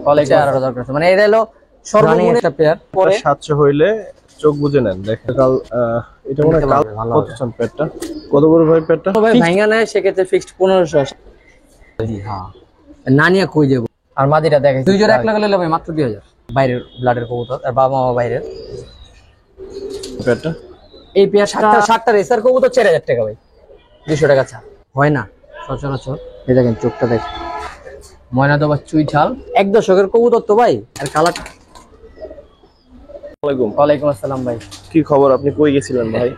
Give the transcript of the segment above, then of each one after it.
Quality আর দরকার আছে, মানে এটা হলো সর্বনিম্ন একটা পেয়ার। পরে 700 হইলে চোখ বুঝে নেন। দেখেন কাল এটা মনে হয় কাল কত চান পেটটা, কত বড় ভাই পেটটা ভাই ভাঙা নেয় সেক্ষেত্রে ফিক্সড 1500। জি হ্যাঁ, না নিয়ে কই যাবো। আর মাদিটা দেখেন দুই জোড়া 1 লাখ নিলে ভাই মাত্র 2000। বাইরের ব্লাডের কবুতর, আর বাবা মা বাইরের। পেটটা এই পেয়ার 60টা রেসার কবুতর 4000 টাকা ভাই, 200 টাকা ছাড় হয় না সচরাচর। এই দেখেন চোখটা দেখেন, ময়না তো বা চুইঠাল 1 দশকের কবুতর তো ভাই। আর কালার। ওয়ালাইকুম আসসালাম ভাই, কি খবর? আপনি কই গেছিলেন ভাই?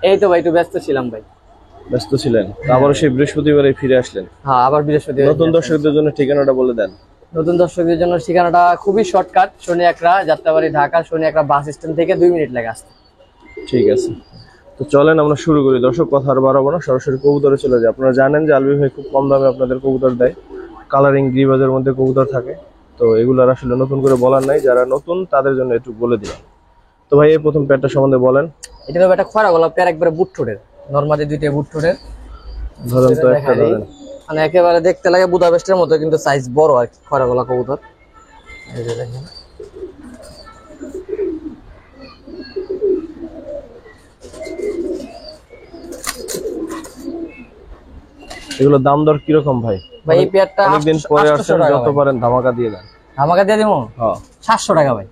এই তো ভাই একটু ব্যস্ত ছিলাম ভাই। ব্যস্ত ছিলেন? আবার সেই বৃহস্পতিবারে ফিরে আসলেন? হ্যাঁ আবার বৃহস্পতিবার। নতুন দর্শকদের জন্য ঠিকানাটা বলে দেন। নতুন দর্শকদের জন্য ঠিকানাটা খুবই শর্টকাট, শনি একরা, যাত্রাবাড়ি, ঢাকা। শনি একরা বাস স্ট্যান্ড থেকে 2 মিনিট লাগে আসতে। ঠিক আছে, তো চলেন আমরা শুরু করি। দর্শক কথা আর বাড়াবো না, সরাসরি কবুতরে চলে যায়। আপনারা জানেন যে আলবি ভাই খুব কম দামে আপনাদের কবুতর দেয়, কালারিং গ্রিবাজের মধ্যে কবুতর থাকে। তো এগুলোর আসলে নতুন করে বলার নাই, যারা নতুন তাদের জন্য একটু বলে দিলাম। তো ভাই এই প্রথম পেয়ারটা সম্বন্ধে বলেন। এটা তো একটা খরা গোলাপ পেয়ার, একবারে বুট ঠোঁটের, নরমালি দুইটা বুট ঠোঁটের। ধরেন তো একটা ধরেন, মানে একেবারে দেখতে লাগে বুদাপেস্টের মতো, কিন্তু সাইজ বড় আর কি, খরা গোলা কবুতর। এই যে দেখেন, এগুলো দাম দর কিরকম ভাই? ভাই এই পেয়ারটা অনেকদিন পরে আসছেন, যত পারেন ধামাকা দিয়ে দেন। ধামাকা দিয়ে দিমু? হ্যাঁ 700 টাকা ভাই।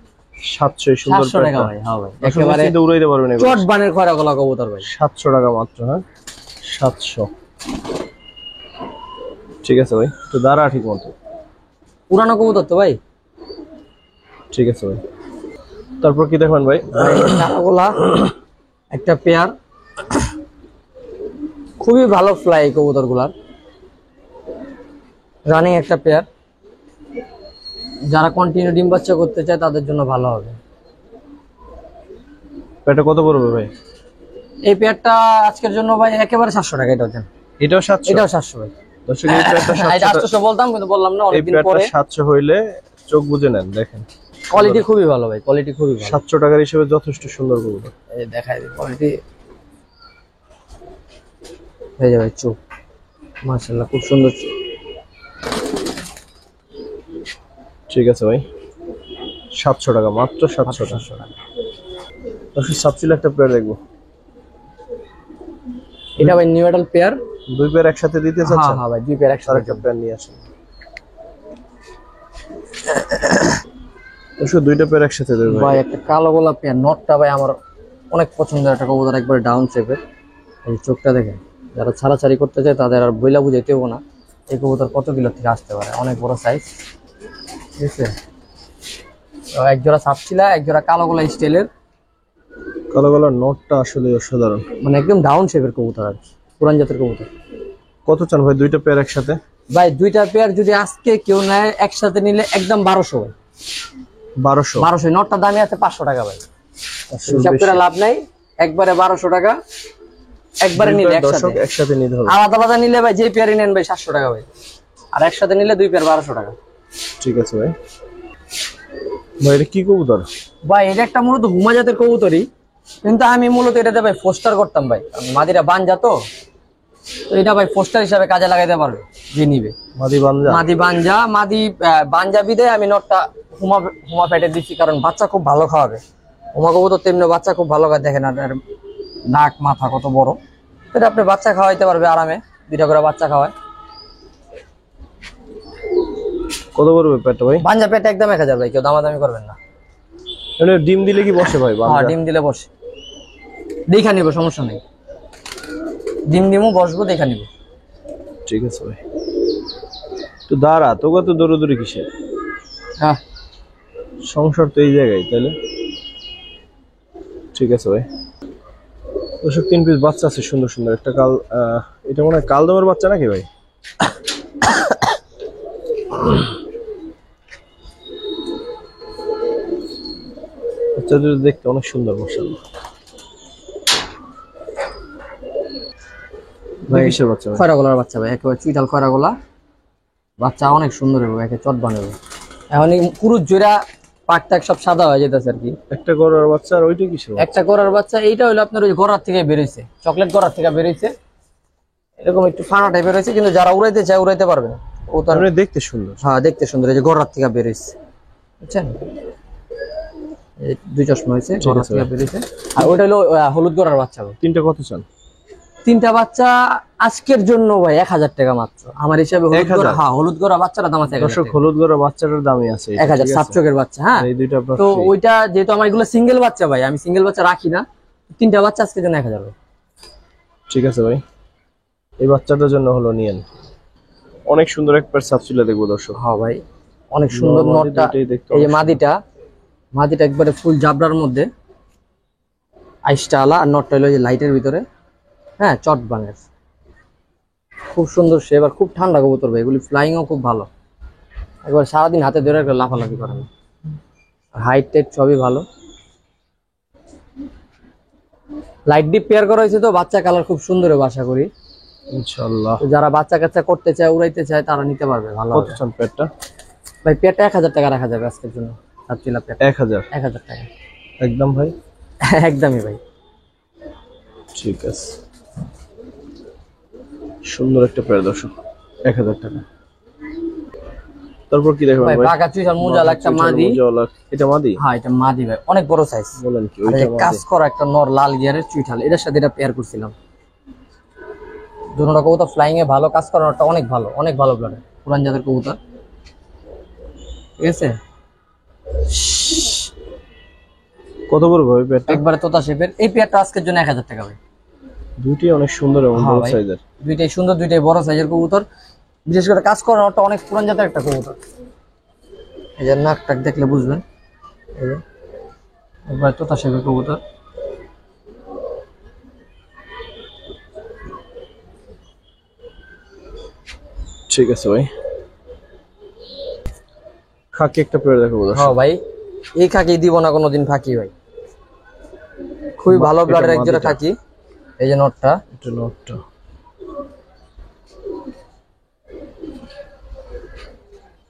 700 সুন্দর 700 টাকা ভাই। হ্যাঁ ভাই একেবারে কিন্তু উড়াইতে পারবেন এগুলো। চট বানের খরা গোলা কবুতর ভাই, 700 টাকা মাত্র। হ্যাঁ 700, ঠিক আছে ভাই। তো দাঁড়া ঠিক মতো, পুরানো কবুতর তো ভাই। ঠিক আছে ভাই। তারপর কি দেখবেন ভাই? কালাগোলা একটা পেয়ার, খুবই ভালো ফ্লাই কবুতর গুলার, রানিং একটা পেয়ার। যারা কন্টিনিউ ডিম বাচ্চা করতে চায় তাদের জন্য ভালো হবে। পেয়ারটা কত পড়বে ভাই? এই পেয়ারটা আজকের জন্য ভাই একেবারে 700 টাকা। এটাও দেন, এটাও 700? এটাও 700 ভাই। দর্শক এই পেয়ারটা 800 বলতাম কিন্তু বললাম না, এই অনেকদিন পেয়ারটা পরে। 700 হইলে চোখ বুঝে নেন। দেখেন কোয়ালিটি খুবই ভালো ভাই, কোয়ালিটি খুবই ভালো। 700 টাকার হিসেবে যথেষ্ট সুন্দর কবুতর। এই দেখাই দিই কোয়ালিটি, হয়ে যাবে চোখ মাশাআল্লাহ, খুব সুন্দর চোখ। ঠিক আছে ভাই, 700 টাকা মাত্র, 700 টাকা। দর্শক সাবসিল একটা পেয়ার দেখবো। এটা ভাই নিউ অ্যাডাল্ট পেয়ার, দুই পেয়ার একসাথে দিতে চাচ্ছেন? হ্যাঁ ভাই দুই পেয়ার একসাথে। একটা পেয়ার নিয়ে আসেন দর্শক, দুইটা পেয়ার একসাথে দেব ভাই। একটা কালো গোলাপ পেয়ার, নটটা ভাই আমার অনেক পছন্দের একটা কবুতর, একবারে ডাউন শেপের। এই চোখটা দেখেন, যারা ছাড়াছাড়ি করতে চায় তাদের আর বইলা বুঝাইতে হবো না এই কবুতর কত কিলো থেকে আসতে পারে, অনেক বড় সাইজ। ঠিক আছে, এক জোড়া সাপছিলা, এক জোড়া কালো গোলা স্টাইলের। কালো গলার নটটা আসলে অসাধারণ, মানে একদম ডাউন শেপের কবুতর আর কি, পুরান জাতের কবুতর। কত চান ভাই দুইটা পেয়ার একসাথে? ভাই দুইটা পেয়ার যদি আজকে কেউ নেয় একসাথে নিলে একদম 1200 ভাই। 1200 নটটা দামি আছে 500 টাকা ভাই, হিসাব করে লাভ নাই। একবারে 1200 টাকা, একবারে নিলে একসাথে নিতে হবে। আলাদা আলাদা নিলে ভাই যে পেয়ারই নেন ভাই 700 টাকা ভাই, আর একসাথে নিলে দুই পেয়ার 1200 টাকা। ঠিক আছে ভাই। ভাই এটা কি কবুতর? ভাই এটা একটা মূলত হুমা জাতের কবুতরই, কিন্তু আমি মূলত এটাতে ভাই ফোস্টার করতাম ভাই, মাদিরা বানজা তো এটা ভাই ফোস্টার হিসাবে কাজে লাগাইতে পারবে যে নিবে। মাদি বানজা? মাদি বানজা, মাদি বানজা বিদে আমি নটটা হুমা ফেটে দিচ্ছি, কারণ বাচ্চা খুব ভালো খাওয়াবে। হুমা কবুতর তেমনি বাচ্চা খুব ভালো খায়, দেখেন আর নাক মাথা কত বড়। এটা আপনি বাচ্চা খাওয়াইতে পারবে আরামে, দুইটা করে বাচ্চা খাওয়ায়। কত পড়বে পেটটা ভাই? বানজা পেটে একদম 1000 ভাই, কেউ দামাদামি করবেন না। মানে ডিম দিলে কি বসে ভাই? হ্যাঁ ডিম দিলে বসে, দেখা নিব, সমস্যা নেই। ডিম দিমু, বসবো, দেখা নিব। ঠিক আছে ভাই। তো দাঁড়া, তোকে তো দৌড়ি কিসের? হ্যাঁ সংসার তো এই জায়গায়, তাহলে ঠিক আছে ভাই। দর্শক 3 পিস বাচ্চা আছে সুন্দর সুন্দর। একটা কাল, এটা মনে হয় কালদমের বাচ্চা নাকি ভাই? বাচ্চাদের দেখতে অনেক সুন্দর মাশাআল্লাহ। ভাই কিসের বাচ্চা? খয়রা গলার বাচ্চা ভাই, একেবারে চুইটাল খয়রা গলা বাচ্চা, অনেক সুন্দর হবে, একে চট বানাবে। এখন পুরো জোড়া পাক টাক সব সাদা হয়ে যেতেছে আর কি। একটা গড়ার বাচ্চা, আর ওইটা কিসের? একটা গড়ার বাচ্চা, এইটা হলো আপনার ওই গড়ার থেকে বেরোইছে, চকলেট গড়ার থেকে বেরোইছে, এরকম একটু ফানা টাইপের হয়েছে, কিন্তু যারা উড়াইতে চায় উড়াইতে পারবে না। কবুতর মানে দেখতে সুন্দর। হ্যাঁ দেখতে সুন্দর, এই যে গড়ার থেকে বেরিয়েছে বুঝছেন, এই দুই চশমা হয়েছে ঠিক গড়ার আছে থেকে ভাই। বেরিয়েছে। আর ওইটা হলো হলুদ গড়ার বাচ্চা ভাই। তিনটা কত চান? তিনটা বাচ্চা আজকের জন্য ভাই 1000 টাকা মাত্র আমার হিসাবে। হলুদ 1000? গড়া, হ্যাঁ হলুদ গড়া বাচ্চাটা দাম আছে 1000 দর্শক টাকা। হলুদ গড়া বাচ্চাটার দামই আছে এটা, 1000 ঠিক সাত আছে? চোখের বাচ্চা। হ্যাঁ আর এই দুইটা আপনার তো free। ওইটা যেহেতু আমার এগুলো সিঙ্গেল বাচ্চা ভাই, আমি সিঙ্গেল বাচ্চা রাখি না, তিনটা বাচ্চা আজকের জন্য 1000 ভাই। ঠিক আছে ভাই, এই বাচ্চাটার জন্য হলো নিয়েন। অনেক সুন্দর এক পেয়ার সাপসুলা দেখবো দর্শক। হ্যাঁ ভাই অনেক সুন্দর নর মাদি নটটা। দুইটাই দেখতে এই যে অনেক মাদিটা, মাদিটা একবারে ফুল জাবরার মধ্যে আইসটা আলা, আর নটটা হলো যে লাইটের ভিতরে, হ্যাঁ চট বানের, খুব সুন্দর শেপ আর খুব ঠান্ডা কবুতর ভাই। এগুলি ফ্লাইংও খুব ভালো, একবার সারাদিন হাতে ধরে একটা লাফালাফি করে না। হাইট টাইট সবই ভালো, লাইট ডিপ পেয়ার করা হয়েছে তো বাচ্চা কালার খুব সুন্দর হবে আশা করি। ইনশাআল্লাহ। তো যারা বাচ্চা কাচ্চা করতে চায়, উড়াইতে চায়, তারা নিতে পারবে ভালো কত হবে। চান পেয়ারটা? ভাই পেয়ারটা 1000 টাকা রাখা যাবে আজকের জন্য, সাতচিলা পেয়ার 1000 1000 টাকা একদম ভাই। একদমই ভাই। ঠিক আছে, সুন্দর একটা পেয়ার দর্শক, 1000 টাকা। তারপর কি দেখবেন ভাই ভাই? পাকা চুইঝাল মুজাল একটা মাদি। মুজাওয়ালা। এটা মাদি? হ্যাঁ এটা মাদি ভাই, অনেক বড় সাইজ। বলেন কি আর ওইটা এই কাজ মাদি? করা একটা নর লাল গিয়ারের চুইঠাল, এটার সাথে এটা পেয়ার করছিলাম। দুটোটা কবুতর ফ্লাইং এ ভালো, কাজ করানোটা অনেক ভালো, অনেক ভালো ব্লাডের পুরান জাতের কবুতর, ঠিক আছে। কত বড় ভাই পেয়ারটা? একবারে তোতা শেপের। এই পেয়ারটা আজকের জন্য 1000 টাকা ভাই। দুইটি অনেক সুন্দর এবং হ্যাঁ বড় ভাই। সাইজের। দুইটাই সুন্দর, দুইটাই বড় সাইজের কবুতর, বিশেষ করে কাজ করানোটা অনেক পুরান জাতের একটা কবুতর। এই যে নাক টাক দেখলে বুঝবেন, এই যে একবার তোতা শেপের কবুতর। ঠিক আছে ভাই, খাকি একটা পেয়ার দেখাবো দর্শক। হ্যাঁ ভাই এই খাকি দিব না কোনোদিন ফাঁকি ভাই, খুবই ভালো এটা ব্লাডের একজোড়া মাদিটা। খাকি। এই যে নটটা, এটা নটটা।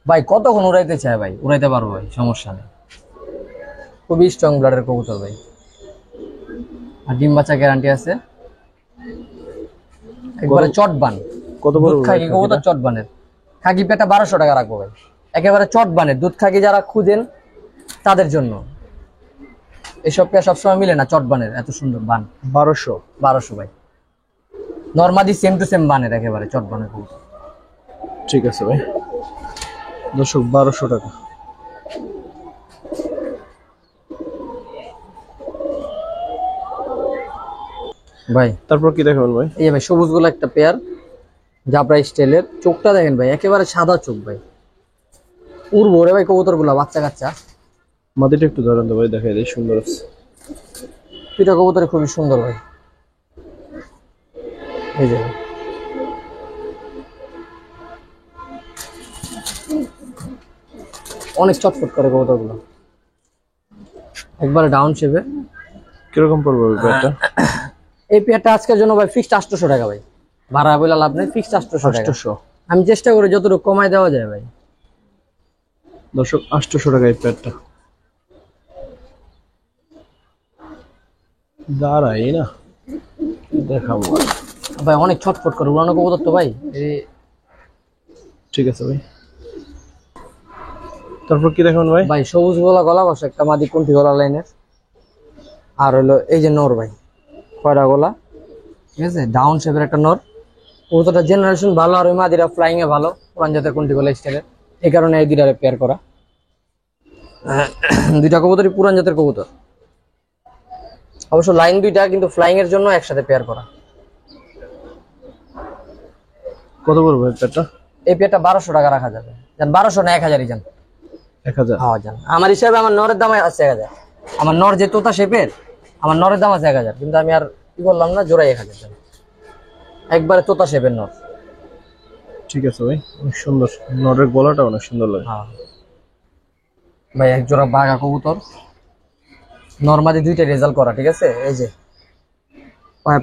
ভাই কতক্ষণ উড়াইতে চায় ভাই, উড়াইতে পারবো ভাই, সমস্যা নেই। খুবই স্ট্রং ব্লাডের কবুতর ভাই, আর ডিম বাচ্চা গ্যারান্টি আছে। একবারে চট বান, কত বড় দুধ খাকি কবুতর চট বানের। খাকি পেটা 1200 টাকা রাখবো ভাই, একেবারে চট বানের দুধ খাকি যারা খুঁজেন তাদের জন্য। এসব পেয়া সবসময় মিলে না, চট বানের এত সুন্দর বান। 1200? 1200 ভাই, নর্মাদি সেম টু সেম বানের, একেবারে চট বানের কবুতর। ঠিক আছে ভাই দর্শক, 1200 টাকা। ভাই তারপর কি দেখাবেন ভাই? এই যে ভাই সবুজ গুলো একটা পেয়ার, জাবরা স্টাইলের। চোখটা দেখেন ভাই, একেবারে সাদা চোখ ভাই, উড়বো রে ভাই কবুতর গুলা, বাচ্চা কাচ্চা। মাদিটা একটু ধরেন তো ভাই, দেখাই দেয়, সুন্দর আছে। দুইটা কবুতর খুবই সুন্দর ভাই। এই যে ভাই। অনেক চটপট করে কবুতর গুলো, একবারে ডাউন শেপে। কিরকম পড়বে ওই পেয়ারটা? এই পেয়ারটা আজকের জন্য ভাই ফিক্সড 800 টাকা ভাই, ভাড়া বলে লাভ নেই, ফিক্সড 800 টাকা। 800? আমি চেষ্টা করি যতটুকু কমায় দেওয়া যায় ভাই। দর্শক 800 টাকা এই পেয়ারটা। দাঁড়াই না, দেখাবো। ভাই অনেক ছটফট করে উড়ানো কবুতর তো ভাই। ঠিক আছে ভাই, তারপর কি দেখাবেন ভাই? ভাই সবুজ গলা গলা বসে একটা মাদি কুন্ঠি গলা লাইনের, আর হলো এই যে নর ভাই, কয়টা গলা, ঠিক আছে, ডাউন শেপের একটা নর। কবুতরটা জেনারেশন ভালো, আর ওই মাদিরা ফ্লাইং এ ভালো, পুরান জাতের কুন্ঠি গলা স্টাইলের, এই কারণে এই দুইটারে পেয়ার করা। দুইটা কবুতরই পুরান জাতের কবুতর, অবশ্য লাইন দুইটা, কিন্তু ফ্লাইং এর জন্য একসাথে পেয়ার করা। কত পড়বে এই পেয়ারটা? এই পেয়ারটা 1200 টাকা রাখা যাবে। যান 1200 না 1000ই যান। 1000? হ্যাঁ যান, আমার হিসাবে আমার নরের দাম আছে 1000। আমার নর যে তোতা শেপের, আমার নরের দাম আছে 1000, কিন্তু আমি আর কি বললাম না, জোড়াই 1000 যান, একবারে তোতা শেপের নর। ঠিক আছে ভাই, অনেক সুন্দর, নরের গলাটা অনেক সুন্দর লাগে। হ্যাঁ ভাই এক জোড়া বাঘা কবুতর, নরমালি দুইটা রেজাল্ট করা, ঠিক আছে। এই যে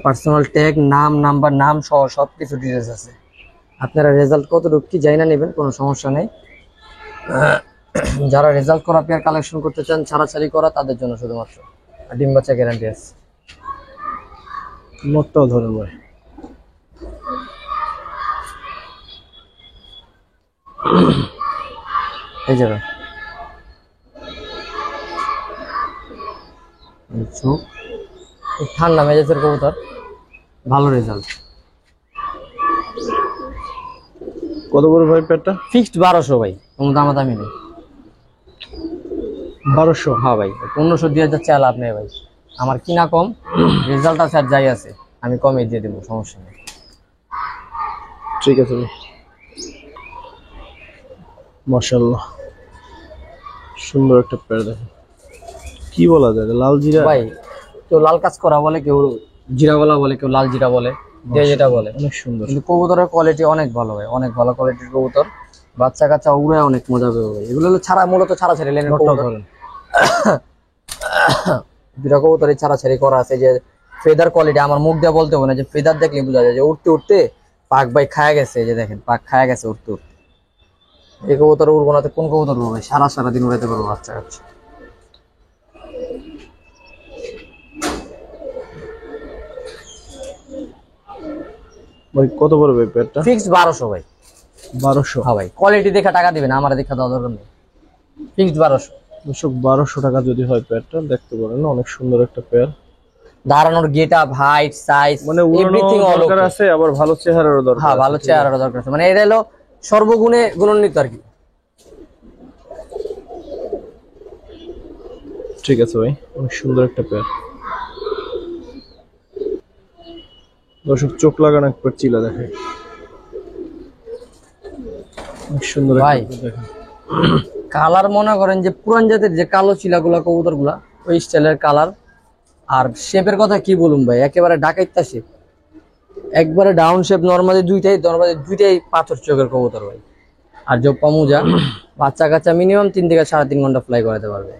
পার্সোনাল ট্যাগ, নাম, নাম্বার, নাম সহ সবকিছু ডিটেলস আছে। আপনারা রেজাল্ট কতটুকু কি যাই না নেবেন, কোনো সমস্যা নেই। যারা রেজাল্ট করা পেয়ার কালেকশন করতে চান, ছাড়াছাড়ি করা, তাদের জন্য শুধুমাত্র। আর ডিম বাচ্চা গ্যারান্টি আছে। নটটাও ধরেন ভাই। এই যাবে চোখ, খুব ঠান্ডা মেজাজের কবুতর, ভালো রেজাল্ট। কত বড় ভাই পেয়ারটা? ফিক্সড 1200 ভাই, কোনো দামাদামি নেই। 1200? হ্যাঁ ভাই, 1500 দিয়ে যাচ্ছে লাভ নেই ভাই, আমার কিনা কম, রেজাল্ট আছে আর যাই আছে আমি কমে দিয়ে দেবো, সমস্যা নেই। ঠিক আছে ভাই, মাশাআল্লাহ সুন্দর একটা পেয়ার। দেখেন কি বলা যায়, লাল জিরা ভাই, কেউ লাল কাজ করা বলে, কেউ জিরা গলা বলে, কেউ লাল জিরা বলে, যে যেটা বলে। অনেক সুন্দর। কিন্তু কবুতরের কোয়ালিটি অনেক ভালো ভাই, অনেক ভালো কোয়ালিটির কবুতর, বাচ্চা কাচ্চা উড়ে অনেক মজা পাবে ভাই। এগুলো হলো ছাড়া, মূলত ছাড়া ছাড়ি লেনের কবুতর। দুটা কবুতর ছাড়াছাড়ি করা আছে, যে ফেদার কোয়ালিটি আমার মুখ দিয়ে বলতে হবে না, যে ফেদার দেখলে বোঝা যায় যে উঠতে উঠতে পাক ভাই খায়া গেছে, যে দেখেন পাক খায়া গেছে উঠতে উঠতে। এই কবুতর উড়বো না তো কোন কবুতর উড়বো ভাই, সারা দিন উড়াইতে পারবো বাচ্চা কাচ্চা। ভাই কত বড় ভাই পেয়ারটা? ফিক্সড 1200 ভাই। 1200? হ্যাঁ ভাই, কোয়ালিটি দেখে টাকা দিবেন, আমার দেখা দেওয়া দরকার নেই। ফিক্সড 1200। দর্শক 1200 টাকা যদি হয় পেয়ারটা, দেখতে পারেন অনেক সুন্দর একটা পেয়ার। দাঁড়ানোর গেট আপ, হাইট, সাইজ, মানে এভরিথিং উড়ানো অল দরকার আছে, আবার ভালো চেহারারও দরকার। হ্যাঁ, ভালো চেহারার দরকার আছে, মানে এটা হলো সর্বগুণে গুণান্বিত আর কি। ঠিক আছে ভাই, অনেক সুন্দর একটা পেয়ার। দর্শক চোখ লাগানো একবার চিলা দেখে, অনেক সুন্দর ভাই একটা পেয়ার দেখেন। কালার মনে করেন যে পুরান জাতের যে কালো চিলাগুলা কবুতর গুলা, ওই স্টাইলের কালার। আর শেপের কথা কি বলুম ভাই, একেবারে ডাকাইতা শেপ, একবারে ডাউন শেপ, নরমালি দুইটাই পাথর চোখের কবুতর ভাই। আর জোপ্পা মুজা, বাচ্চা কাচ্চা মিনিমাম 3 থেকে 3.5 ঘন্টা ফ্লাই করাতে পারবে।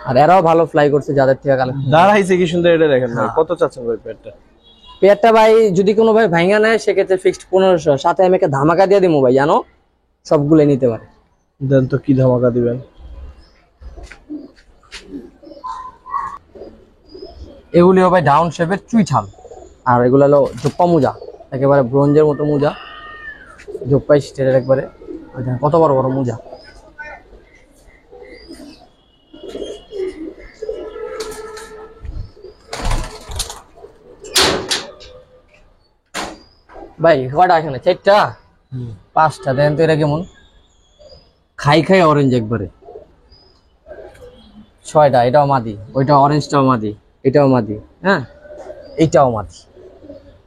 আর এরাও ভালো ফ্লাই করছে যাদের থেকে কালেকশন। দাঁড়াইছে কি সুন্দর, এটা দেখেন ভাই। কত চাচ্ছেন ভাই পেয়ারটা? পেয়ারটা ভাই যদি কোনো ভাই ভাঙা নেয় সেক্ষেত্রে ফিক্সড 1500, সাথে আমি একটা ধামাকা দিয়ে দিবো ভাই, জানো সবগুলো নিতে পারে। দেন তো, কি ধামাকা দিবেন? এগুলিও ভাই ডাউন শেপের চুইঠাল, আর এগুলো হলো জোপ্পা মুজা, একেবারে ব্রোঞ্জের মতো মুজা, জোপ্পা স্টাইলের একবারে। কত বড় বড় মুজা। ভাই কয়টা এখানে? 4টা 5টা দেন তো। এরা কেমন খাই অরেঞ্জ একবারে। 6টা, এটাও মাদি, ওইটা অরেঞ্জটাও মাদি, এটাও মাদি, হ্যাঁ এইটাও মাদি।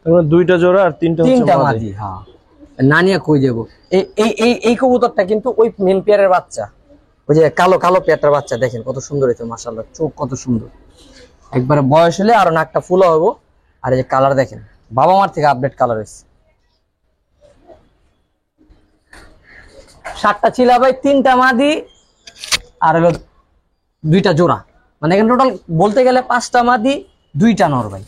তারপরে 2টা জোড়া আর 3টা হচ্ছে 3টা মাদি। মাদি, হ্যাঁ। নানিয়া কই যাবো, এই কবুতরটা কিন্তু ওই মেন পেয়ারের বাচ্চা, ওই যে কালো পেয়ারটার বাচ্চা। দেখেন কত সুন্দর হয়েছে মাশাআল্লাহ, চোখ কত সুন্দর, একবারে বয়স হলে আরো নাকটা ফুলো হবো। আর এই যে কালার দেখেন, বাবা মার থেকে আপডেট কালার হয়েছে। 7টা ছিল ভাই, 3টা মাদি আর হলো 2টা জোড়া, মানে এখানে টোটাল বলতে গেলে 5টা মাদি 2টা নর ভাই।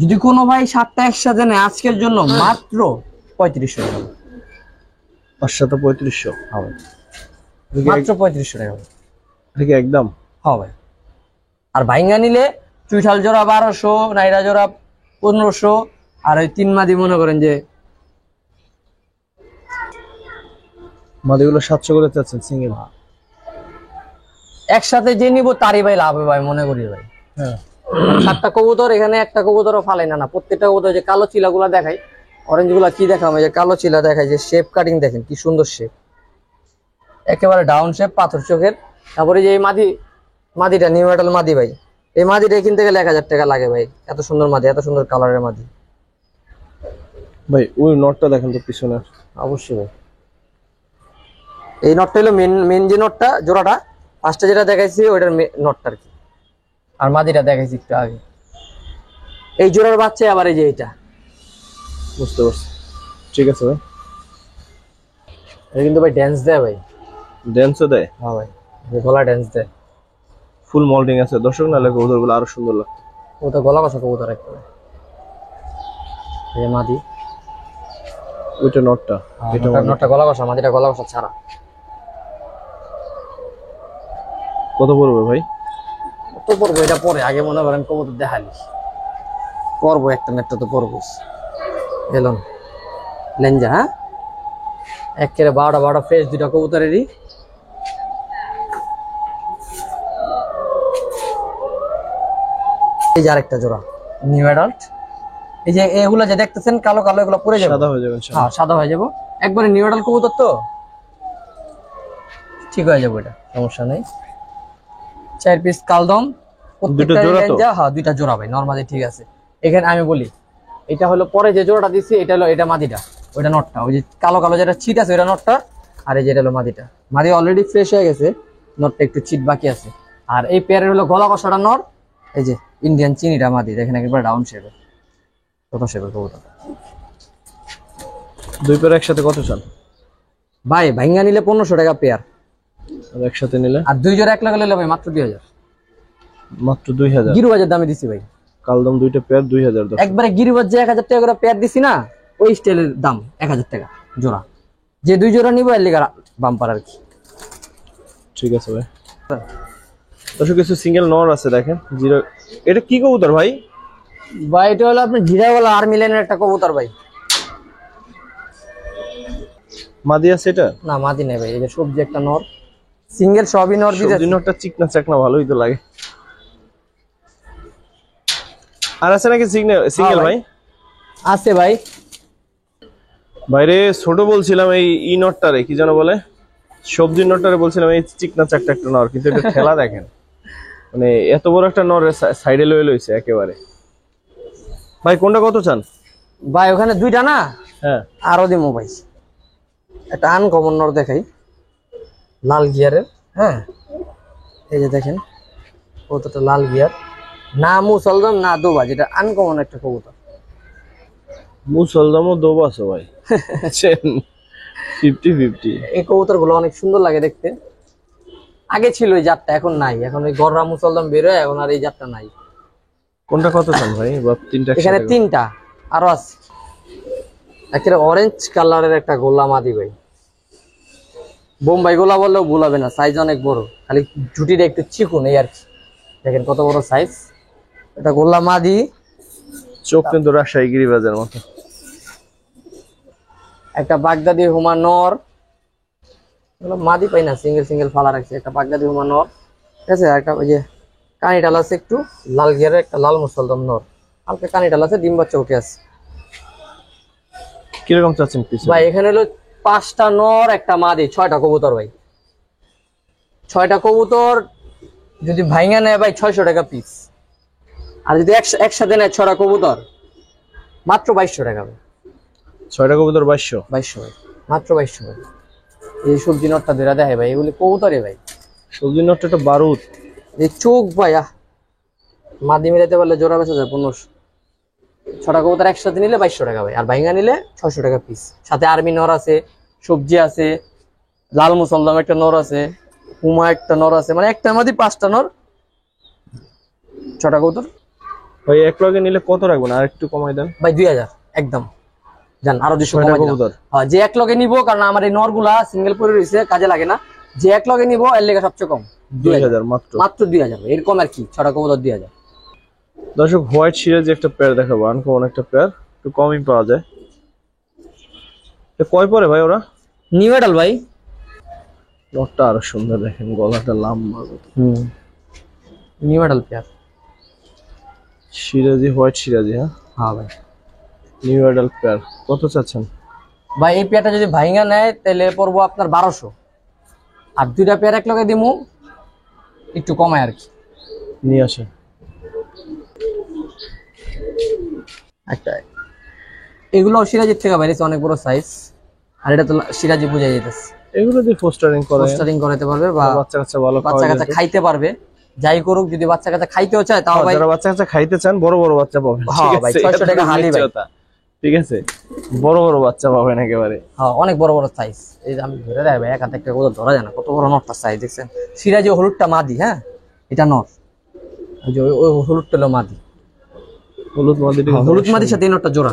যদি কোনো ভাই 7টা একসাথে নেয় আজকের জন্য মাত্র 3500 টাকা, 5 3500 হবে মাত্র 3500 টাকা ভাই। ঠিক একদম হবে। আর ভাইঙ্গা নিলে চুইঠাল জোড়া 1200, নাইরা জোড়া 1500, আর ওই 3 মাদি মনে করেন যে মাদিগুলো 700 করে চাচ্ছেন সিঙ্গেল? একসাথে যে নিব তারই ভাই লাভ হবে ভাই, মনে করি ভাই। হ্যাঁ, 7টা কবুতর, এখানে একটা কবুতরও ফালাই না, প্রত্যেকটা কবুতর। যে কালো চিলাগুলা দেখাই, অরেঞ্জ গুলা কি দেখাম, এই যে কালো চিলা দেখাই, যে শেপ কাটিং দেখেন কি সুন্দর শেপ, একেবারে ডাউন শেপ, পাথর চোখের। তারপরে যে এই মাদিটা নিউ মেটাল মাদি ভাই, এই মাদিটা কিনতে গেলে 1000 টাকা লাগে ভাই, এত সুন্দর মাদি, এত সুন্দর কালারের মাদি ভাই ওই নটটা দেখেন তো পিছনে। অবশ্যই ভাই, এই নটটা হলো মেন যে নটটা, জোড়াটা ফার্স্টে যেটা দেখাইছি ওইটার নটটা আর কি, আর মাদিটা দেখাইছি একটু আগে। এই জোড়ার বাচ্চা আবার এই যে এটা। বুঝতে পারছি, ঠিক আছে ভাই। এটা কিন্তু ভাই ড্যান্স দেয় ভাই। ড্যান্সও দেয়? হ্যাঁ ভাই, গলা ড্যান্স দেয়। ফুল মোল্ডিং আছে দর্শক, নাহলে কবুতরগুলো আরো সুন্দর লাগতো। ও তো গলা কষা কবুতর একবারে। এই মাদি, ওইটা নটটা, এটা নটটা গলা কষা, মাদিটা গলা কষা ছাড়া। কত পড়বে ভাই? তো পড়বো এটা পরে, আগে মনে করেন কবুতর দেখালি পড়বো, একটা নেটটা তো পড়বো। এলো লেঞ্জা, হ্যাঁ একেবারে 12টা ফ্রেশ দুইটা কবুতরেরই। এই যে আরেকটা জোড়া নিউ অ্যাডাল্ট। এই যে এগুলো যে দেখতেছেন কালো কালো, এগুলো পরে যাবে, সাদা হয়ে যাবে। হ্যাঁ সাদা হয়ে যাবো, একবারে নিউ অ্যাডাল্ট কবুতর তো ঠিক হয়ে যাবে, এটা সমস্যা নেই। 4 পিস কালদম, প্রত্যেকটা রেঞ্জা, হ্যাঁ দুইটা জোড়া ভাই নরমালি ঠিক আছে। এখানে আমি বলি এটা হলো পরে যে জোড়াটা দিছি, এটা হলো এটা মাদিটা, ওইটা নটটা, ওই যে কালো কালো যেটা ছিট আছে ওইটা নটটা, আর এই যেটা হলো মাদিটা। মাদি অলরেডি ফ্রেশ হয়ে গেছে, নটটা একটু ছিট বাকি আছে। আর এই পেয়ারের হলো গলা কষাটা নর, এই যে ইন্ডিয়ান চিনিটা মাদি, দেখেন একবার ডাউন শেপের, ছোট শেপের কবুতর। দুই পেয়ার একসাথে কত চান ভাই? ভাঙ্গা নিলে 1500 টাকা পেয়ার, আর একসাথে নিলে? আর দুই জোড়া এক লাখ নিলে ভাই মাত্র 2000। মাত্র 2000 গিরুবাজের দামে দিছি ভাই, কালদম দুইটা পেয়ার 2000। একবারে গিরিবাজ যে 1000 টাকা করে পেয়ার দিছি না, ওই স্টাইলের দাম 1000 টাকা জোড়া। যে দুই জোড়া নিবো এর লিগা বাম্পার আর কি। ঠিক আছে ভাই। দর্শক কিছু সিঙ্গেল নর আছে দেখেন, জিরো। এটা কি কবুতর ভাই? ভাই এটা হলো আপনার ঘিরাওয়ালা আর্মি লাইনের একটা কবুতর ভাই। মাদি আছে এটা? না মাদি নেই ভাই, এই যে সবজি একটা নর, সিঙ্গেল সবই নর দিতে। সবজি নরটা চিকনা চাকনা ভালোই তো লাগে। আর আছে নাকি সিঙ্গেল ভাই? আছে ভাই। বাইরে ছোট বলছিলাম এই নটটারে কি যেন বলে, সবজি নটটারে বলছিলাম এই চিকনা চাকটা একটা নর, কিন্তু এটা খেলা দেখেন, মানে এত বড় একটা নর সাইডে লয়ে লইছে একেবারে। ভাই কোনটা কত চান? ভাই ওখানে দুইটা না, হ্যাঁ আরো দিমু ভাই। একটা আনকমন নর দেখাই, লাল গিয়ারের, হ্যাঁ এই যে দেখেন কতটা লাল গিয়ার, না মুসলদম না দোবাজ, এটা আনকমন একটা কবুতর। মুসলদমও দোবাস ভাই 50-50। এই কবুতর গুলো অনেক সুন্দর লাগে দেখতে, আগে ছিল এই জাতটা, এখন নাই, এখন ওই গররা মুসলদম বেরোয়, এখন আর এই জাতটা নাই। কোনটা কত চান ভাই? তিনটা এখানে তিনটা আরো আছে, একেবারে অরেঞ্জ কালারের একটা গোলা মাদি ভাই, বোম্বাই গোলা বললেও ভুল হবে না, সাইজ অনেক বড়, খালি ঝুটিটা একটু চিকুন এই আর কি। দেখেন কত বড় সাইজ, এটা গোলা মাদি, চোখ কিন্তু রাজশাহী গিরিবাজের মতো। একটা বাগদাদি হুমা নর, মাদি পাই না, সিঙ্গেল সিঙ্গেল ফালা রাখছে, একটা বাগদাদি হুমা নর, ঠিক আছে। একটা ওই যে কানি ডাল আছে একটু লাল গিয়ারের, একটা লাল মুসলদম নর, হালকা কানি ডাল আছে, ডিম বাচ্চা ওকে আছে। কিরকম চাচ্ছেন পিস ভাই এখানে হলো 5টা নর একটা মাদি, 6টা কবুতর ভাই। 6টা কবুতর যদি ভাইঙ্গা নেয় ভাই 600 টাকা পিস, আর যদি একসাথে নেয় 6টা কবুতর মাত্র 2200 টাকা ভাই। 6টা কবুতর 2200? 2200 ভাই, মাত্র 2200 ভাই। এই সবজি নটটা ধরে দেখে ভাই, এগুলি কবুতরে ভাই, সবজি নটটা একটা বারুদ। এই চোখ ভাই, মাদি মিলাইতে পারলে জোড়া বেচা যায় 1500। 6টা কবুতর একসাথে নিলে 2200 টাকা ভাই, আর ভাইঙ্গা নিলে 600 টাকা পিস। সাথে আর্মি নর আছে, সবজি আছে, লাল মুসলদম একটা নর আছে, হুমা একটা নর আছে, মানে একটা মাদি 5টা নর, 6টা কবুতর। ভাই এক লগে নিলে কত রাখবেন? আর একটু কমাই দেন ভাই 2000 একদম, জান আরো 200 কমাই দিলাম। কবুতর হ্যাঁ যে এক লগে নিবো, কারণ আমার এই নরগুলা সিঙ্গেল পরে রইছে, কাজে লাগে না, যে এক লগে নিবো এর লেগে সবচেয়ে কম 2000 মাত্র। মাত্র 2000, এরকম আর কি, 6টা কবুতর 2000। দর্শক হোয়াইট সিরাজ একটা পেয়ার দেখাবো, আনকমন একটা পেয়ার, একটু কমই পাওয়া যায়। কয় পরে ভাই ওরা? নিউ অ্যাডাল ভাই। নটটা আরো সুন্দর দেখেন, গলাটা লম্বা, নিউ অ্যাডাল পেয়ার, সিরাজি হোয়াইট সিরাজি। হ্যাঁ হ্যাঁ ভাই। নিউ অ্যাডাল্ট পেয়ার কত চাচ্ছেন ভাই? এই পেয়ারটা যদি ভাইঙ্গা নেয় তাহলে পড়বো আপনার 1200, আর 2টা পেয়ার এক লগে দিমু একটু কমায় আর কি। নিয়ে আসেন একটা, এগুলো সিরাজির থেকে বাইরেছে, অনেক বড় সাইজ, আর এটা তো সিরাজি বুঝাই যেতেছে। এগুলো দিয়ে পোস্টারিং করে, পোস্টারিং করাতে পারবে, বা বাচ্চা কাচ্চা ভালো, বাচ্চা কাচ্চা খাইতে পারবে, যাই করুক, যদি বাচ্চা কাচ্চা খাইতেও চায় তাও ভাই, যারা বাচ্চা কাচ্চা খাইতে চান বড় বড় বাচ্চা পাবেন। হ্যাঁ ভাই 600 টাকা হালি ভাই, ঠিক আছে, বড় বড় বাচ্চা পাবেন একেবারে। হ্যাঁ অনেক বড় বড় সাইজ। এই যে আমি ধরে দেয় ভাই, এক হাতে একটা কোথাও ধরা যায় না, কত বড় নটটা সাইজ দেখছেন। সিরাজি হলুদটা মাদি, হ্যাঁ এটা নর, ওই যে ওই হলুদটা হলো মাদি, হলুদ মাদি। হলুদ মাদির সাথে এই নটটা জোড়া,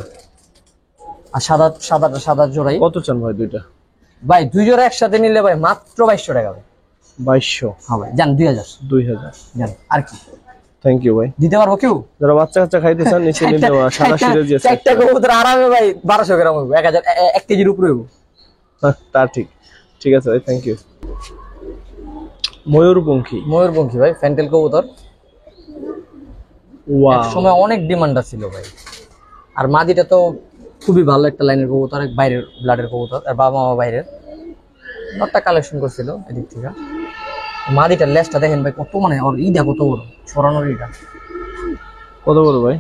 আর সাদা জোড়াই। কত চান ভাই দুইটা? ভাই 2 জোড়া একসাথে নিলে ভাই মাত্র 2200 টাকা ভাই। 2200? হ্যাঁ ভাই জান 2000 জান, আর কি থ্যাংক ইউ ভাই। দিতে পারবো কেউ? যারা বাচ্চা কাচ্চা খাইতে চান নিচে নিতে পারবেন। সাদা সিরাজি আছে, একটা কবুতর আরামে ভাই 1200 গ্রাম হবে, 1000 1 কেজির উপরে হবে। তা ঠিক। ঠিক আছে ভাই, থ্যাংক ইউ। ময়ূরপঙ্খী। ময়ূরপঙ্খী ভাই, ফ্যান্টেল কবুতর। ওয়াও, এক সময় অনেক ডিমান্ড ছিল ভাই। আর মাদিটা তো খুবই ভালো একটা লাইনের কবুতর, বাইরের ব্লাডের কবুতর, আর বাবা মা বাইরের। নটটা কালেকশন করছিল এদিক থেকে। মাদিটার লেজটা দেখেন ভাই, কত মানে ওর ইটা কত বড়, ছড়ানোর ইটা কত বড় ভাই?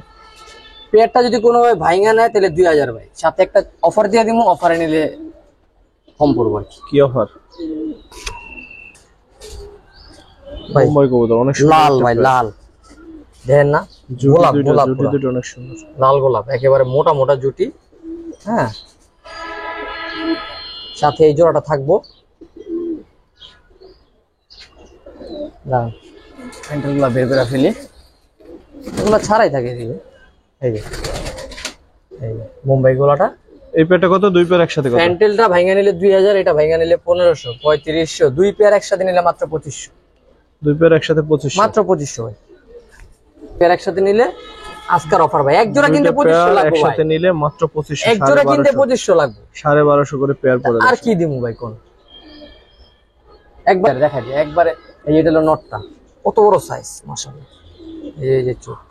পেয়ারটা যদি কোনো ভাই ভাইঙ্গা নেয় তাহলে 2000 ভাই, সাথে একটা অফার দিয়ে দিব, অফারে নিলে কম পড়বো আর কি। কি অফার ভাই? মুম্বাই কবুতর অনেক সুন্দর লাল একটা ভাই, pair। লাল দেখেন না, জুটি গোলাপ দুটো, গোলাপ জুটি পুরা। দুটো অনেক সুন্দর। লাল গোলাপ, একেবারে মোটা মোটা জুটি। হ্যাঁ, সাথে এই জোড়াটা থাকবো। প্যান্টেলগুলো বের করে ফেলি, এগুলো ছাড়াই থাকে এদিকে। এই যে মুম্বাই গোলাটা, এই পেয়ারটা কত? দুই পেয়ার একসাথে কত? প্যান্টেলটা ভাঙা নিলে 2000, এটা ভাঙা নিলে 1500, 3500। দুই পেয়ার একসাথে নিলে মাত্র 2500। দুই পেয়ার একসাথে 2500। মাত্র 2500 ভাই। পেয়ার একসাথে নিলে আজকার অফার ভাই, এক জোড়া কিনতে 2500 লাগবে ভাই। একসাথে নিলে মাত্র 2500। এক জোড়া কিনতে 2500 লাগবে, 1250 করে পেয়ার পড়ে। আর কি দিমু ভাই কোন? একবার দেখা যায় একবারে। এই এটা হলো নটটা, কত বড় সাইজ মাশাআল্লাহ। এই যে চোখ,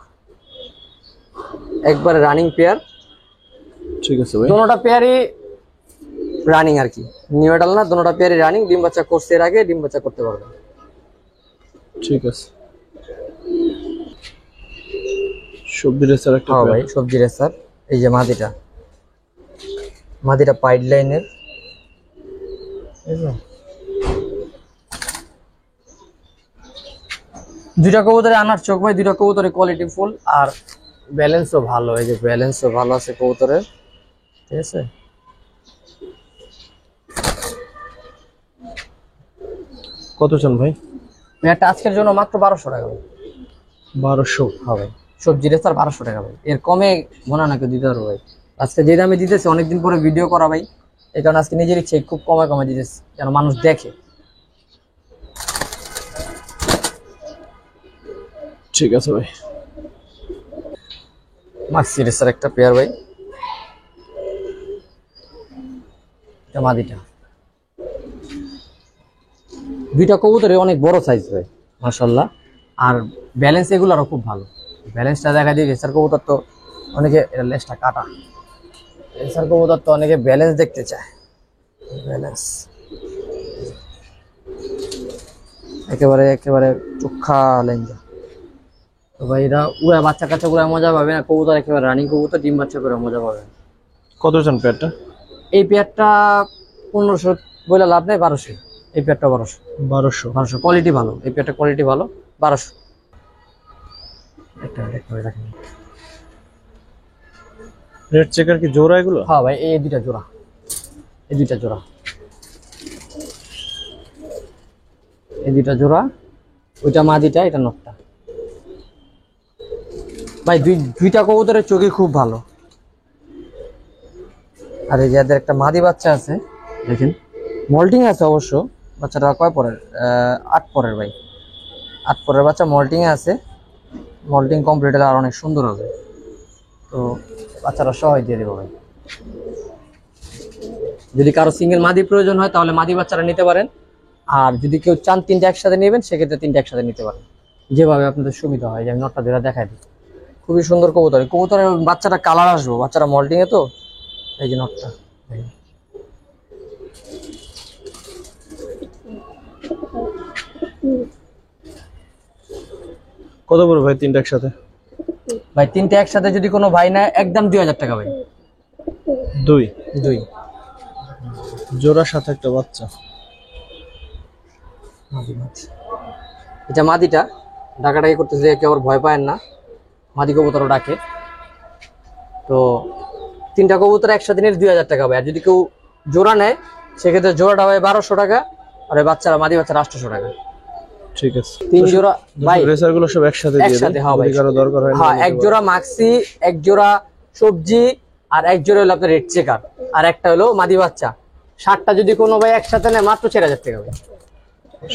একবারে রানিং পেয়ার। ঠিক আছে ভাই, দোনোটা পেয়ারই রানিং আর কি, নিউ এডাল না, দোনোটা পেয়ারই রানিং। ডিম বাচ্চা করছে এর আগে, ডিম বাচ্চা করতে পারবে। ঠিক আছে। সবজি রেসার একটা হ্যাঁ পেয়ার। ভাই, সবজি রেসার। এই যে মাদিটা, মাদিটা পাইড লাইনের। দুইটা কবুতরে আনার চোখ ভাই, দুইটা কবুতরে কোয়ালিটি ফুল, আর ব্যালেন্সও ভালো। এই যে ব্যালেন্সও ভালো আছে কবুতরের, ঠিক আছে। কত চান ভাই? পেয়ারটা আজকের জন্য মাত্র 1200 টাকা ভাই। 1200 হবে সবজি রেসার 1200 টাকা ভাই, এর কমে মনে না কেউ দিতে পারবো ভাই। আজকে যে দামে দিতেছে, অনেকদিন পরে ভিডিও করা ভাই, এই কারণে আজকে নিজের ইচ্ছে খুব কমে কমে দিতেছে, যেন মানুষ দেখে। ঠিক আছে ভাই। মাক্সি রেসার একটা পেয়ার ভাই, এটা মাদিটা। দুইটা কবুতরে অনেক বড় সাইজ ভাই মাশাআল্লাহ, আর ব্যালেন্স এগুলারও খুব ভালো। ব্যালেন্সটা দেখা দিয়ে রেসার কবুতর তো অনেকে, এটা লেজটা কাটা, রেসার কবুতর তো অনেকে ব্যালেন্স দেখতে চায়। ব্যালেন্স একেবারে একেবারে চোখা লেঞ্জা। তো ভাই এরা উড়া বাচ্চা কাচ্চা করে মজা পাবে না, কবুতর একেবারে রানিং কবুতর ডিম বাচ্চা করে মজা পাবে। কত চান পেয়ারটা? এই পেয়ারটা 1500 বলে লাভ নেই, 1200। এই পেয়ারটা 1200। 1200 কোয়ালিটি ভালো, এই পেয়ারটা কোয়ালিটি ভালো, 1200। একটা রাখেন। রেড চেকার কি জোড়া এগুলো? হ্যাঁ ভাই, এই দুইটা জোড়া, এই দুইটা জোড়া, এই দুইটা জোড়া। ওইটা মাদিটা, এটা নটটা ভাই। দুইটা কবুতরের চোখই খুব ভালো। আর এই যে এদের একটা মাদি বাচ্চা আছে দেখেন, মল্টিং আছে অবশ্য। বাচ্চাটা কয় পরের? 8 পরের ভাই, 8 পরের বাচ্চা মল্টিং এ আছে। মল্টিং কমপ্লিট হলে আর অনেক সুন্দর হবে। তো বাচ্চারা সবাই দিয়ে দেবো ভাই। যদি কারো সিঙ্গেল মাদি প্রয়োজন হয় তাহলে মাদি বাচ্চারা নিতে পারেন, আর যদি কেউ চান তিনটা একসাথে নেবেন সেক্ষেত্রে তিনটা একসাথে নিতে পারেন, যেভাবে আপনাদের সুবিধা হয়। যে আমি নটটা ধরে দেখাই দিই, খুবই সুন্দর কবুতর। কবুতরের বাচ্চাটা কালার আসবো, বাচ্চারা মল্টিং এ তো। এই যে নটটা কত বড় ভাই তিনটা একসাথে? ভাই তিনটা একসাথে যদি কোনো ভাই নেয়, একদম 2000 টাকা ভাই। দুই দুই জোড়ার সাথে একটা বাচ্চা। এটা মাদিটা ডাকাডাকি করতেছে, কেউ আবার ভয় পায় না, মাদি কবুতরও ডাকে। তো তিনটা কবুতর একসাথে নিলে 2000 টাকা ভাই। আর যদি কেউ জোড়া নেয় সেক্ষেত্রে জোড়াটা ভাই 1200 টাকা, আর ওই বাচ্চারা মাদি বাচ্চারা 800 টাকা। ঠিক আছে, 3 জোড়া ভাই, রেসার গুলো সব একসাথে দিয়ে একসাথে। দিন, হ্যাঁ ভাই, যদি কারো দরকার হয় হ্যাঁ, এক জোড়া মাক্সি, এক জোড়া সবজি, আর এক জোড়া হলো আপনার রেড চেকার, আর একটা হলো মাদি বাচ্চা। 60টা যদি কোনো ভাই একসাথে নেয় মাত্র 4000 টাকা ভাই।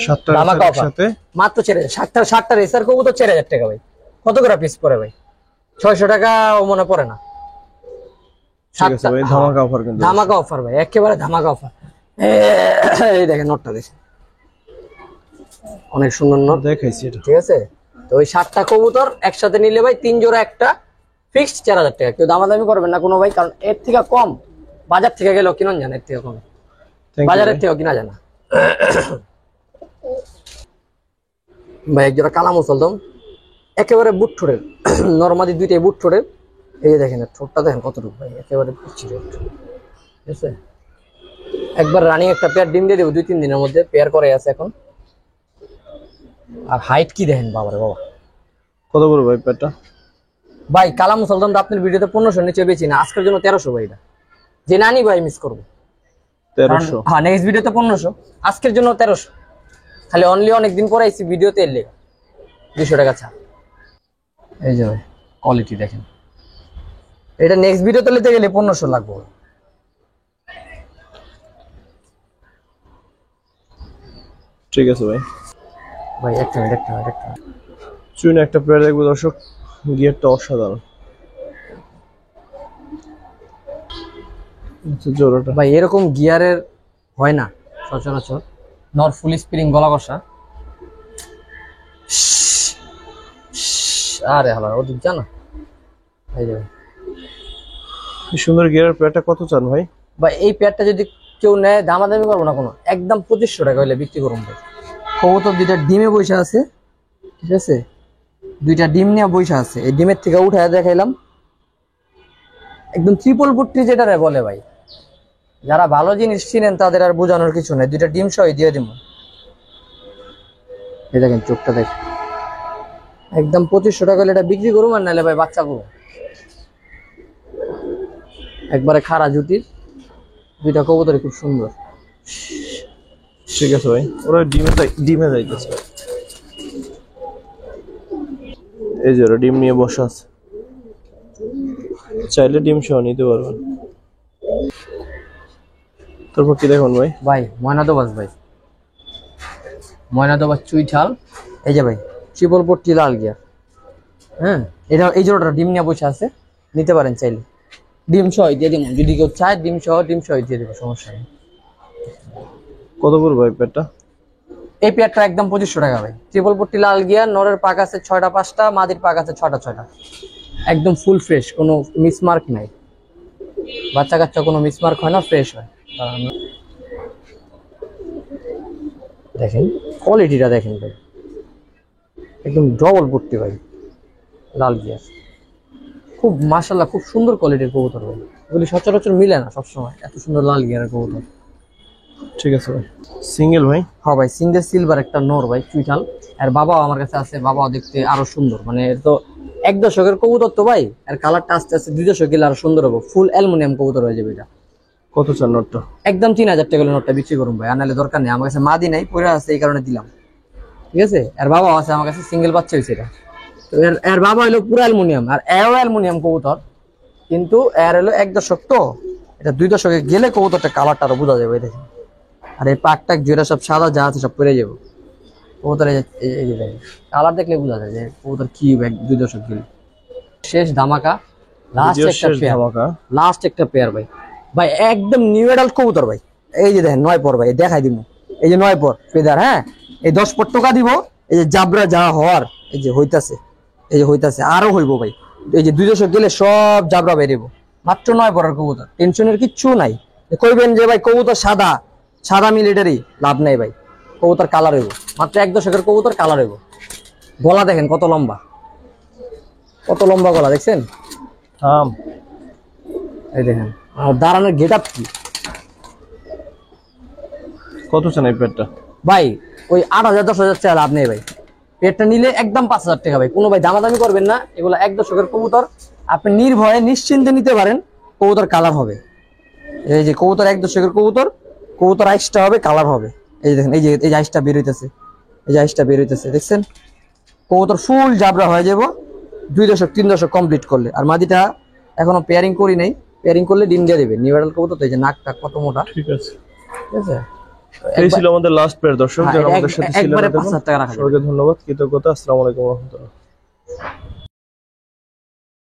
7টা ধামাকা offer। একসাথে মাত্র 4000। 60টা রেসার কবুতর 4000 টাকা ভাই। কত করে পিস পড়ে ভাই? 600 টাকা ও মনে পড়ে না। ঠিক আছে ভাই, ধামাকা অফার কিন্তু। ধামাকা অফার ভাই, একেবারে ধামাকা অফার। এই দেখেন নটটা দেখেন, অনেক সুন্দর নট। দেখাইছি এটা। ঠিক আছে, তো ওই 7টা কবুতর একসাথে নিলে ভাই 3 জোড়া একটা ফিক্সড 4000 টাকা। কেউ দামাদামি করবেন না কোনো ভাই, কারণ এর থেকে কম বাজার থেকে গেলেও কিনুন জান, এর থেকে কম বাজারের থেকেও কিনা যায় না ভাই। এক জোড়া কালা মুসলদম একেবারে বুট ঠোঁটের, নরমালি দুইটাই বুট ঠোঁটের। এই যে দেখেন ঠোঁটটা দেখেন কতটুকু ভাই, একেবারে পিচ্ছি ঠোঁট। ঠিক আছে, একবার রানিং একটা পেয়ার ডিম দিয়ে দেবো 2-3 দিনের মধ্যে, পেয়ার করে আছে এখন। আর হাইট কি দেখেন বাবারে বাবা, কত বড় ভাই পেয়ারটা? ভাই কালা মুসলদমটা আপনার ভিডিওতে 1500 নিচে বেচি না, আজকের জন্য 1300 ভাই। এটা যে নানি ভাই মিস করবো 1300। হ্যাঁ, নেক্সট ভিডিওতে 1500, আজকের জন্য 1300। খালি অনলি অনেকদিন পরে আইছি ভিডিওতে এলে 200 টাকা ছাড়। এই যে ভাই কোয়ালিটি দেখেন, এটা নেক্সট ভিডিওতে নিতে গেলে 1500 লাগবে ঠিক আছে ভাই। ভাই। একটা মিনিট। চুন একটা পেয়ার দেখবো দর্শক, গিয়ারটা অসাধারণ। আচ্ছা জোড়াটা ভাই এরকম গিয়ারের হয় না সচরাচর, নর ফুল স্প্রিং গলা কষা। আরে হালা ওদিক জানা। এই যে কি সুন্দর গিয়ারের পেয়ারটা, কত চান ভাই? ভাই এই পেয়ারটা যদি কেউ নেয় দামাদামি করবো না কোনো, একদম 2500 টাকা হইলে বিক্রি করুন ভাই। কবুতর 2টা ডিমে বসে আছে, ঠিক আছে, 2টা ডিম নিয়ে বসে আছে। এই ডিমের থেকে উঠায় দেখাইলাম, একদম ট্রিপল পুট্টি যেটা বলে ভাই। যারা ভালো জিনিস চিনেন তাদের আর বোঝানোর কিছু নেই, 2টা ডিম সহ দিয়ে দিব। এই দেখেন চোখটা দেখ, একদম 2500 টাকা হলে এটা বিক্রি করুন, আর নাহলে ভাই বাচ্চা করুন। একবারে খাড়া জুটির 2টা কবুতরই খুব সুন্দর। ঠিক আছে ভাই, ওরা ডিমে যাইতেছে। এই যে ওরা ডিম নিয়ে বসে আছে, চাইলে ডিম সহ নিতে পারবেন। তারপর কি দেখুন ভাই? ভাই ময়নাদোবাজ ভাই, ময়নাদোবাজ চুইঠাল। এই যে ভাই ট্রিপল পট্টি লাল গিয়ার। হ্যাঁ, এটা এই জোড়াটা ডিম নিয়ে বসে আছে, নিতে পারেন চাইলে। ডিম সহ দিয়ে দিব, যদি কেউ চায় ডিম সহ দিয়ে দেবো, সমস্যা নেই। কত বড় ভাই পেয়ারটা? এই পেয়ারটা একদম 2500 টাকা ভাই। ট্রিপল পট্টি লাল গিয়ার, নরের পাক আছে 6টা 5টা, মাদির পাক আছে 6টা 6টা। একদম ফুল ফ্রেশ, কোনো মিসমার্ক নাই। বাচ্চা কাচ্চা কোনো মিসমার্ক হয় না, ফ্রেশ হয়। দেখেন কোয়ালিটিটা দেখেন ভাই, একদম ডবল পট্টি ভাই, লাল গিয়ার। খুব মাশাআল্লাহ, খুব সুন্দর কোয়ালিটির কবুতর ভাই। এগুলি সচরাচর মিলে না সবসময়, এত সুন্দর লাল গিয়ারের কবুতর। ঠিক আছে ভাই। সিঙ্গেল ভাই? হ্যাঁ ভাই, সিঙ্গেল সিলভার একটা নর ভাই, চুইঠাল। আর বাবাও আমার কাছে আছে, বাবাও দেখতে আরো সুন্দর। মানে এর তো 1 দশকের কবুতর তো ভাই, আর কালারটা আস্তে আস্তে 2 দশক গেলে আরো সুন্দর হবে। ফুল অ্যালুমিনিয়াম কবুতর হয়ে যাবে এটা। কত চান নোটটা? একদম 3000 টাকা নোটটা বিক্রি করুন ভাই, আর নাহলে দরকার নেই। আমার কাছে মাদি নাই, পরে আছে, এই কারণে দিলাম। ঠিক আছে, আর বাবাও আছে আমার কাছে, সিঙ্গেল বাচ্চা হয়েছে এটা। তো এর বাবা হলো পুরো অ্যালুমিনিয়াম, আর এও অ্যালুমিনিয়াম কবুতর, কিন্তু এর হলো 1 দশক তো, এটা 2 দশকে গেলে কবুতরটা কালারটা আরো বোঝা যাবে। দেখেন, আর এই পাক টাক যেটা সব সাদা যা আছে সব পরে যাবো কবুতর। এই যে কালার দেখলে বোঝা যায় যে কবুতর কি 2 দশক গেলে। শেষ ধামাকা, লাস্ট একটা পেয়ার ভাই। ভাই একদম নিউ এডাল্ট কবুতর ভাই। এই যে দেখেন 9 পর ভাই, দেখাই দিব। এই যে 9 পর ফেদার, হ্যাঁ, এই 10 পর টাকা দিব। এই যে জাবরা যা হওয়ার, এই যে হইতাছে, এই যে হইতাছে, আরো হইব ভাই। এই যে 2 দশক গেলে সব জাবরা বেরিব। মাত্র 9 পরের কবুতর, টেনশনের কিচ্ছু নাই। কইবেন যে ভাই কবুতর সাদা মিলিটারি, লাভ নাই ভাই। কবুতর কালার হইব, মাত্র 1 দশকের কবুতর কালার হইব। গলা দেখেন কত লম্বা, কত লম্বা গলা দেখছেন। এই দেখেন আর দাঁড়ানোর গেট আপ কি। কত চান এই পেয়ারটা? ভাই ওই 8000 10,000 টাকা লাভ নেই ভাই। পেয়ারটা নিলে একদম 5000 টাকা ভাই। কোনো ভাই দামাদামি করবেন না, এগুলো 1 দশকের কবুতর, আপনি নির্ভয়ে নিশ্চিন্তে নিতে পারেন। কবুতর কালার হবে, এই যে কবুতর 1 দশকের কবুতর, কবুতর আইসটা হবে, কালার হবে। এই যে দেখেন, এই যে আইসটা বের হইতেছে, এই যে আইসটা বের হইতেছে, দেখছেন। কবুতর ফুল জাবরা হয়ে যাব 2 দশক 3 দশক কমপ্লিট করলে। আর মাদিটা এখনো পেয়ারিং করি নাই, পেয়ারিং করলে ডিম দিয়ে দেবে। নিউ এডাল্ট কবুতর তো, এই যে নাকটা কত মোটা। ঠিক আছে, ঠিক আছে। এই ছিল আমাদের লাস্ট পেয়ার দর্শক, যারা আমাদের সাথে ছিলেন। একবারে 5000 টাকা রাখা। সবাইকে ধন্যবাদ, কৃতজ্ঞতা। আসসালামু আলাইকুম ওয়া রাহমাতুল্লাহ।